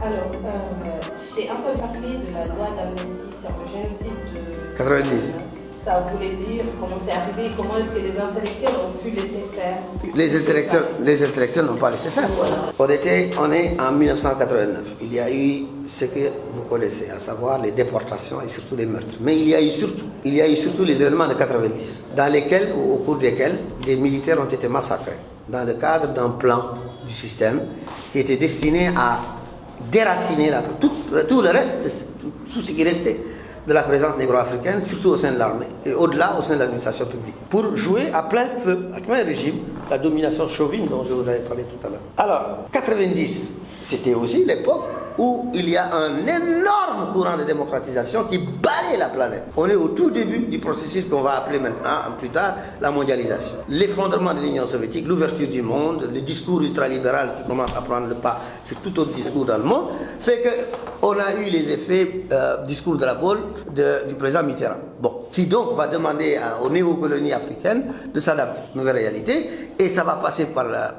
Alors, j'ai entendu parler de la loi d'amnistie sur le génocide de 90. Ça voulait dire comment c'est arrivé, comment est-ce que les intellectuels ont pu laisser faire. Les intellectuels n'ont pas laissé faire. On est en 1989. Il y a eu ce que vous connaissez, à savoir les déportations et surtout les meurtres. Mais il y a eu surtout les événements de 90, au cours desquels des militaires ont été massacrés, dans le cadre d'un plan du système qui était destiné à déraciner tout le reste, tout ce qui restait de la présence négro-africaine, surtout au sein de l'armée, et au-delà, au sein de l'administration publique, pour jouer à plein feu, à plein régime, la domination chauvine dont je vous avais parlé tout à l'heure. Alors, 90, c'était aussi l'époque où il y a un énorme courant de démocratisation qui balaye la planète. On est au tout début du processus qu'on va appeler maintenant, plus tard, la mondialisation. L'effondrement de l'Union soviétique, l'ouverture du monde, le discours ultralibéral qui commence à prendre le pas sur tout autre discours dans le monde, fait qu'on a eu les effets discours de la boule du président Mitterrand. Bon, qui donc va demander aux néocolonies africaines de s'adapter à une nouvelle réalité, et ça va passer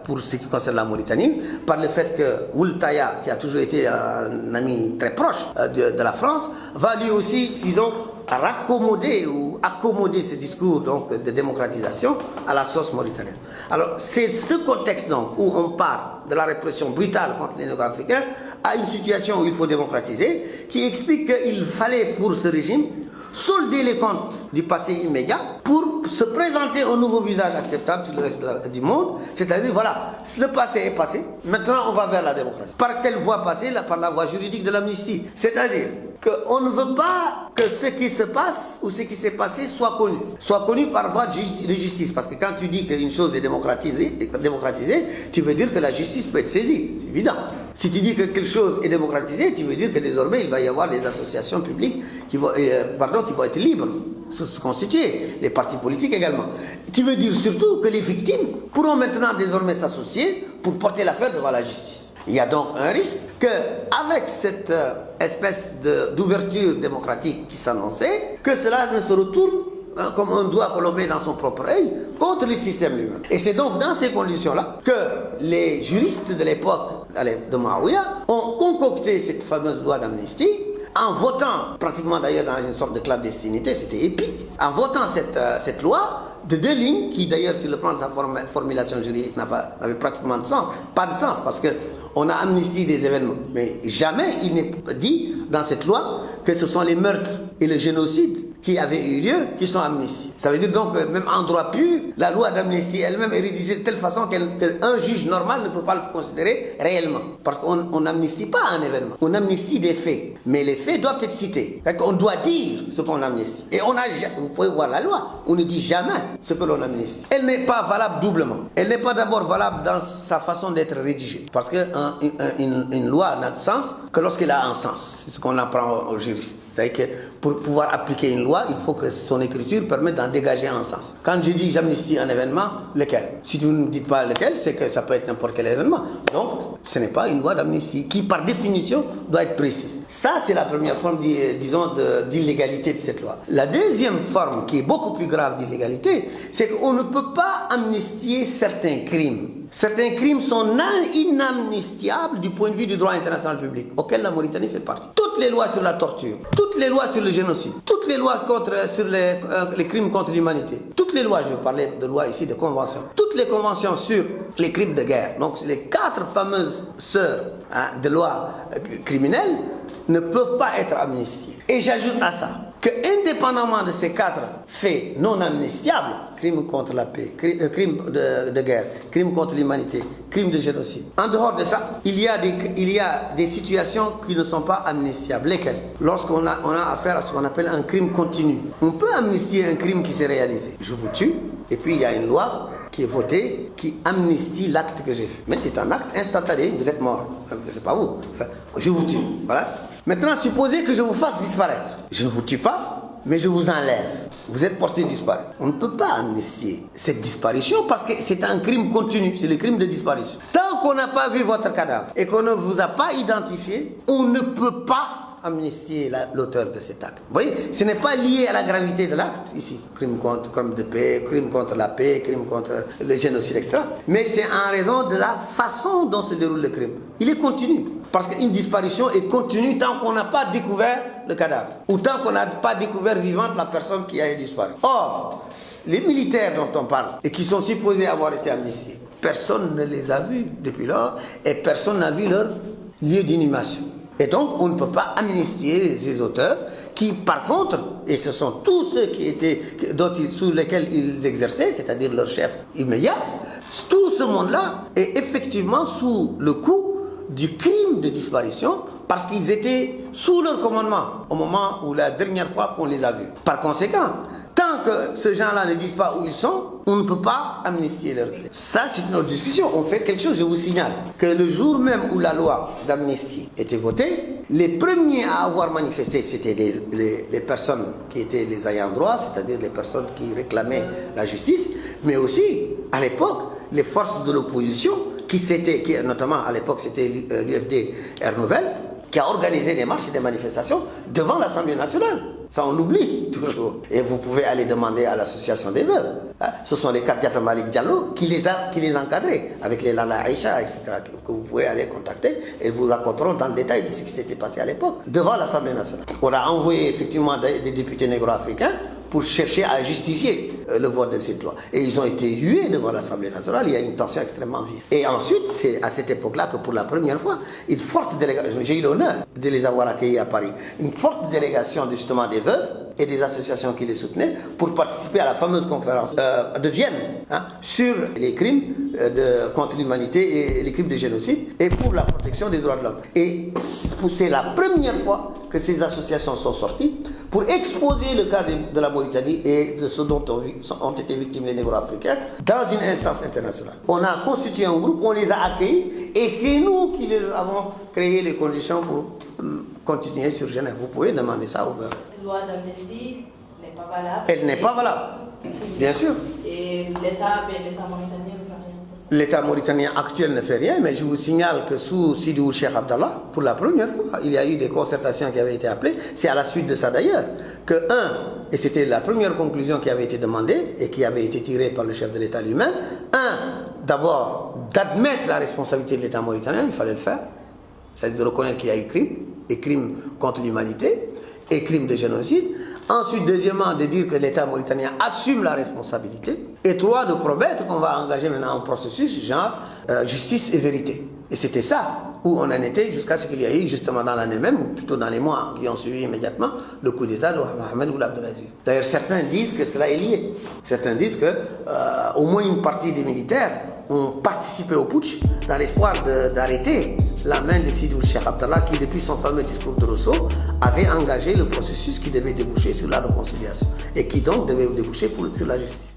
pour ce qui concerne la Mauritanie, par le fait que Oultaya, qui a toujours été un ami très proche de la France, va lui aussi, disons, raccommoder ou accommoder ce discours donc, de démocratisation à la sauce mauritanienne. Alors, c'est ce contexte donc, où on part de la répression brutale contre les Négro-Africains à une situation où il faut démocratiser, qui explique qu'il fallait pour ce régime solder les comptes du passé immédiat pour se présenter un nouveau visage acceptable sur le reste du monde. C'est-à-dire, voilà, le passé est passé, maintenant on va vers la démocratie. Par quelle voie passer? Par la voie juridique de l'amnistie. C'est-à-dire qu'on ne veut pas que ce qui se passe ou ce qui s'est passé soit connu par voie de justice. Parce que quand tu dis qu'une chose est démocratisée, tu veux dire que la justice peut être saisie, c'est évident. Si tu dis que quelque chose est démocratisé, tu veux dire que désormais il va y avoir des associations publiques qui vont être libres, se constituer, les partis politiques également. Tu veux dire surtout que les victimes pourront maintenant désormais s'associer pour porter l'affaire devant la justice. Il y a donc un risque qu'avec cette espèce d'ouverture démocratique qui s'annonçait, que cela ne se retourne comme un doigt que l'on met dans son propre œil contre le système lui-même. Et c'est donc dans ces conditions-là que les juristes de l'époque de Maouia ont concocté cette fameuse loi d'amnistie, en votant, pratiquement d'ailleurs dans une sorte de clandestinité, c'était épique, en votant cette loi de 2 lignes, qui d'ailleurs sur le plan de sa formulation juridique n'avait pratiquement pas de sens, parce qu'on a amnistié des événements. Mais jamais il n'est dit dans cette loi que ce sont les meurtres et le génocide qui avaient eu lieu qui sont amnistiés. Ça veut dire donc que même en droit pur, la loi d'amnistie elle-même est rédigée de telle façon qu'un juge normal ne peut pas le considérer réellement. Parce qu'on n'amnistie pas un événement, on amnistie des faits. Mais les faits doivent être cités. On doit dire ce qu'on amnistie. Et vous pouvez voir la loi, on ne dit jamais ce que l'on amnistie. Elle n'est pas valable doublement. Elle n'est pas d'abord valable dans sa façon d'être rédigée. Parce qu'une loi n'a de sens que lorsqu'elle a un sens. C'est ce qu'on apprend aux juristes. C'est-à-dire que pour pouvoir appliquer une loi, il faut que son écriture permette d'en dégager un sens. Quand je dis j'amnistie un événement, lequel? Si vous ne dites pas lequel, c'est que ça peut être n'importe quel événement. Donc, ce n'est pas une loi d'amnistie qui, par définition, doit être précise. Ça, c'est la première forme, disons, d'illégalité de cette loi. La deuxième forme, qui est beaucoup plus grave d'illégalité, c'est qu'on ne peut pas amnistier certains crimes. Certains crimes sont inamnistiables du point de vue du droit international public, auquel la Mauritanie fait partie. Toutes les lois sur la torture, toutes les lois sur le génocide, toutes les lois sur les crimes contre l'humanité, toutes les lois, je vais parler de lois ici, de conventions, toutes les conventions sur les crimes de guerre, donc les 4 fameuses sœurs de lois criminelles, ne peuvent pas être amnistiées. Et j'ajoute à ça que, indépendamment de ces 4 faits non amnistiables, crimes contre la paix, crimes de guerre, crimes contre l'humanité, crimes de génocide, en dehors de ça, il y a des situations qui ne sont pas amnistiables. Lesquelles? Lorsqu'on a affaire à ce qu'on appelle un crime continu. On peut amnistier un crime qui s'est réalisé. Je vous tue, et puis il y a une loi qui est votée, qui amnistie l'acte que j'ai fait. Mais c'est un acte instantané, vous êtes mort. C'est pas vous. Enfin, je vous tue. Voilà. Maintenant, supposez que je vous fasse disparaître. Je ne vous tue pas, mais je vous enlève. Vous êtes porté disparu. On ne peut pas amnistier cette disparition parce que c'est un crime continu, c'est le crime de disparition. Tant qu'on n'a pas vu votre cadavre et qu'on ne vous a pas identifié, on ne peut pas amnistier l'auteur de cet acte. Vous voyez, ce n'est pas lié à la gravité de l'acte ici. Crime de paix, crime contre la paix, crime contre le génocide, etc. Mais c'est en raison de la façon dont se déroule le crime. Il est continu. Parce qu'une disparition est continue tant qu'on n'a pas découvert le cadavre. Ou tant qu'on n'a pas découvert vivante la personne qui a disparu. Or, les militaires dont on parle et qui sont supposés avoir été amnistiés, personne ne les a vus depuis lors et personne n'a vu leur lieu d'inhumation. Et donc, on ne peut pas amnistier ces auteurs qui, par contre, et ce sont tous ceux sous lesquels ils exerçaient, c'est-à-dire leur chef immédiat, tout ce monde-là est effectivement sous le coup du crime de disparition parce qu'ils étaient sous leur commandement au moment où la dernière fois qu'on les a vus. Par conséquent, tant que ces gens-là ne disent pas où ils sont, on ne peut pas amnistier leur crime. Ça, c'est une autre discussion. On fait quelque chose, je vous signale, que le jour même où la loi d'amnistie était votée, les premiers à avoir manifesté, c'était les personnes qui étaient les ayants droit, c'est-à-dire les personnes qui réclamaient la justice, mais aussi, à l'époque, les forces de l'opposition, notamment à l'époque, c'était l'UFD Air Nouvelle, qui a organisé des marches et des manifestations devant l'Assemblée nationale. Ça, on l'oublie toujours. Et vous pouvez aller demander à l'association des veuves. Ce sont les Kardiata Malik Diallo qui les encadraient, avec les Lala Aïcha, etc., que vous pouvez aller contacter et vous raconteront dans le détail de ce qui s'était passé à l'époque, devant l'Assemblée nationale. On a envoyé effectivement des députés négro-africains pour chercher à justifier le vote de cette loi. Et ils ont été hués devant l'Assemblée nationale, il y a une tension extrêmement vive. Et ensuite, c'est à cette époque-là que pour la première fois, une forte délégation, j'ai eu l'honneur de les avoir accueillis à Paris, une forte délégation justement des veuves et des associations qui les soutenaient pour participer à la fameuse conférence de Vienne sur les crimes contre l'humanité et les crimes de génocide et pour la protection des droits de l'homme. Et c'est la première fois que ces associations sont sorties pour exposer le cas de la Mauritanie et de ce dont ont été victimes les négro-africains dans une instance internationale. On a constitué un groupe, on les a accueillis et c'est nous qui avons créé les conditions pour continuer sur Genève. Vous pouvez demander ça au gouvernement. La loi d'amnistie n'est pas valable. Elle n'est pas valable, bien sûr. Et l'État mauritanien ne fait rien pour ça. L'État mauritanien actuel ne fait rien, mais je vous signale que sous Sidi Ould Cheikh Abdallah, pour la première fois, il y a eu des concertations qui avaient été appelées. C'est à la suite de ça d'ailleurs que, et c'était la première conclusion qui avait été demandée et qui avait été tirée par le chef de l'État lui-même, d'abord, d'admettre la responsabilité de l'État mauritanien, il fallait le faire, c'est-à-dire de reconnaître qu'il y a eu crime, et crime contre l'humanité, et crime de génocide. Ensuite, deuxièmement, de dire que l'État mauritanien assume la responsabilité. Et trois, de promettre qu'on va engager maintenant un processus genre justice et vérité. Et c'était ça où on en était jusqu'à ce qu'il y ait eu justement dans l'année même, ou plutôt dans les mois qui ont suivi immédiatement, le coup d'État de Mohamed Ould Abdelaziz. D'ailleurs, certains disent que cela est lié. Certains disent que au moins une partie des militaires ont participé au putsch dans l'espoir d'arrêter la main de Sidi Ould Cheikh Abdallah qui, depuis son fameux discours de Rousseau, avait engagé le processus qui devait déboucher sur la réconciliation et qui donc devait déboucher sur la justice.